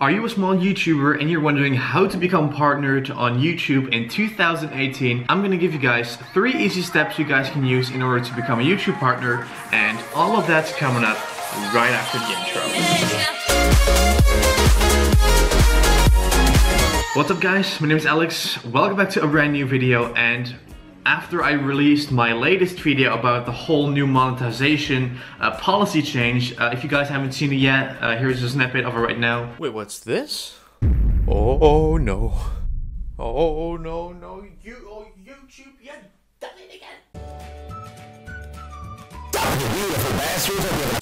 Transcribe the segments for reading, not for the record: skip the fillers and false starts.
Are you a small YouTuber and you're wondering how to become partnered on YouTube in 2018? I'm gonna give you guys 3 easy steps you guys can use in order to become a YouTube partner, and all of that's coming up right after the intro. What's up guys, my name is Alex. Welcome back to a brand new video, and after I released my latest video about the whole new monetization policy change, if you guys haven't seen it yet, here's a snippet of it right now. Wait, what's this? Oh no. Oh no, no, YouTube, yeah, done it again.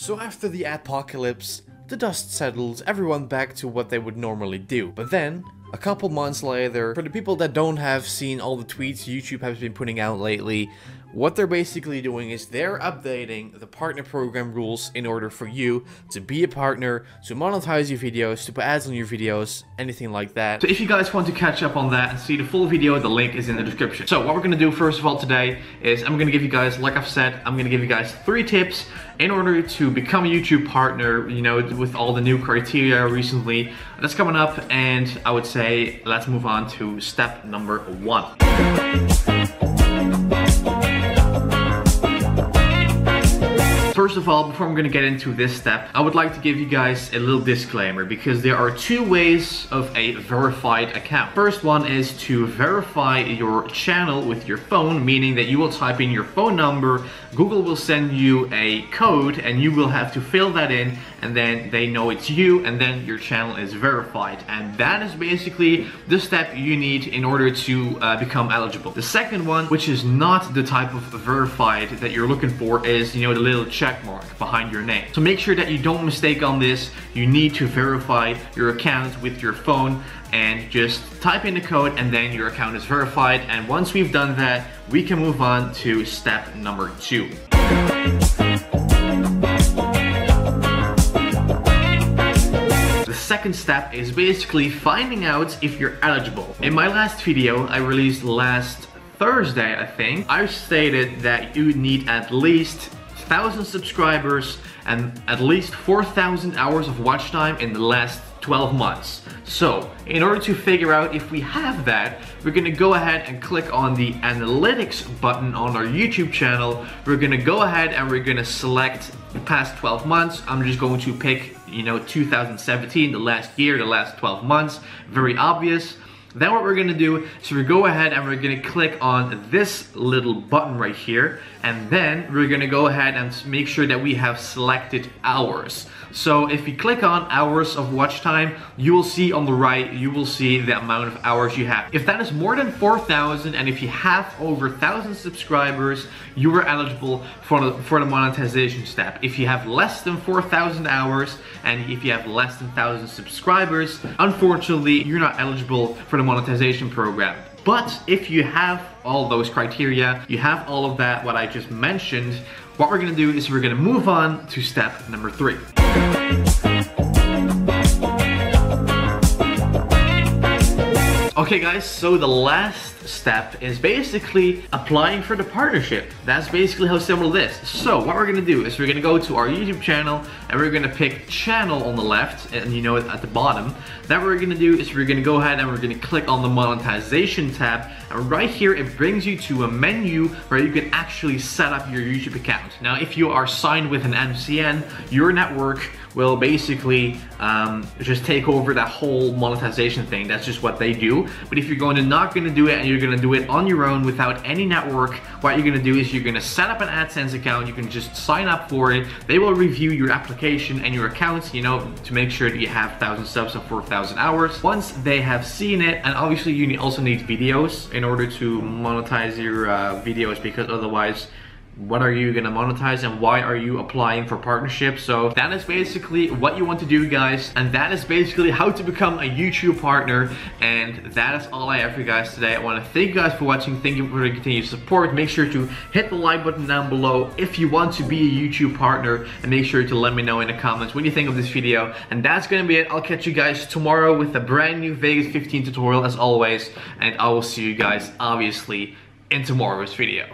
So after the apocalypse, the dust settles, everyone back to what they would normally do. But then, a couple months later, for the people that don't have seen all the tweets YouTube has been putting out lately, what they're basically doing is they're updating the partner program rules in order for you to be a partner, to monetize your videos, to put ads on your videos, anything like that. So if you guys want to catch up on that and see the full video, the link is in the description. So what we're gonna do first of all today is I'm gonna give you guys, like I've said, I'm gonna give you guys 3 tips in order to become a YouTube partner, you know, with all the new criteria recently that's coming up, and I would say let's move on to step number 1. First of all, before I'm gonna get into this step, I would like to give you guys a little disclaimer, because there are 2 ways of a verified account. First one is to verify your channel with your phone, meaning that you will type in your phone number, Google will send you a code, and you will have to fill that in, and then they know it's you, and then your channel is verified. And that is basically the step you need in order to become eligible. The second one, which is not the type of verified that you're looking for, is, you know, the little check mark behind your name. So make sure that you don't mistake on this. You need to verify your account with your phone, and just type in the code and then your account is verified. And once we've done that, we can move on to step number 2. The second step is basically finding out if you're eligible. In my last video I released last Thursday, I think, I stated that you need at least 1,000 subscribers and at least 4,000 hours of watch time in the last 12 months. So in order to figure out if we have that, we're gonna go ahead and click on the analytics button on our YouTube channel. We're gonna go ahead and we're gonna select the past 12 months. I'm just going to pick, you know, 2017, the last year, the last 12 months, very obvious. Then what we're gonna do is we go ahead and we're gonna click on this little button right here, and then we're gonna go ahead and make sure that we have selected hours. So if you click on hours of watch time, you will see on the right, you will see the amount of hours you have. If that is more than 4,000, and if you have over 1,000 subscribers, you are eligible for the monetization step. If you have less than 4,000 hours, and if you have less than 1,000 subscribers, unfortunately, you're not eligible for the monetization program. But if you have all those criteria, you have all of that, what I just mentioned, what we're gonna do is we're gonna move on to step number 3. Okay guys, so the last step is basically applying for the partnership. That's basically how simple it is. So what we're gonna do is we're gonna go to our YouTube channel and we're gonna pick channel on the left, and you know it at the bottom. Then what we're gonna do is we're gonna go ahead and we're gonna click on the monetization tab, and right here it brings you to a menu where you can actually set up your YouTube account. Now if you are signed with an MCN, your network will basically just take over that whole monetization thing. That's just what they do. But if you're not gonna do it and you're gonna do it on your own without any network, what you're gonna do is you're gonna set up an AdSense account. You can just sign up for it. They will review your application and your accounts, you know, to make sure that you have 1,000 subs and 4,000 hours. Once they have seen it, and obviously you also need videos in order to monetize your videos, because otherwise, what are you gonna monetize and why are you applying for partnerships? So that is basically what you want to do, guys, and that is basically how to become a YouTube partner. And that is all I have for you guys today. I want to thank you guys for watching. Thank you for the continued support. Make sure to hit the like button down below if you want to be a YouTube partner, and make sure to let me know in the comments what you think of this video. And that's gonna be it. I'll catch you guys tomorrow with a brand new Vegas 15 tutorial as always, and I will see you guys obviously in tomorrow's video.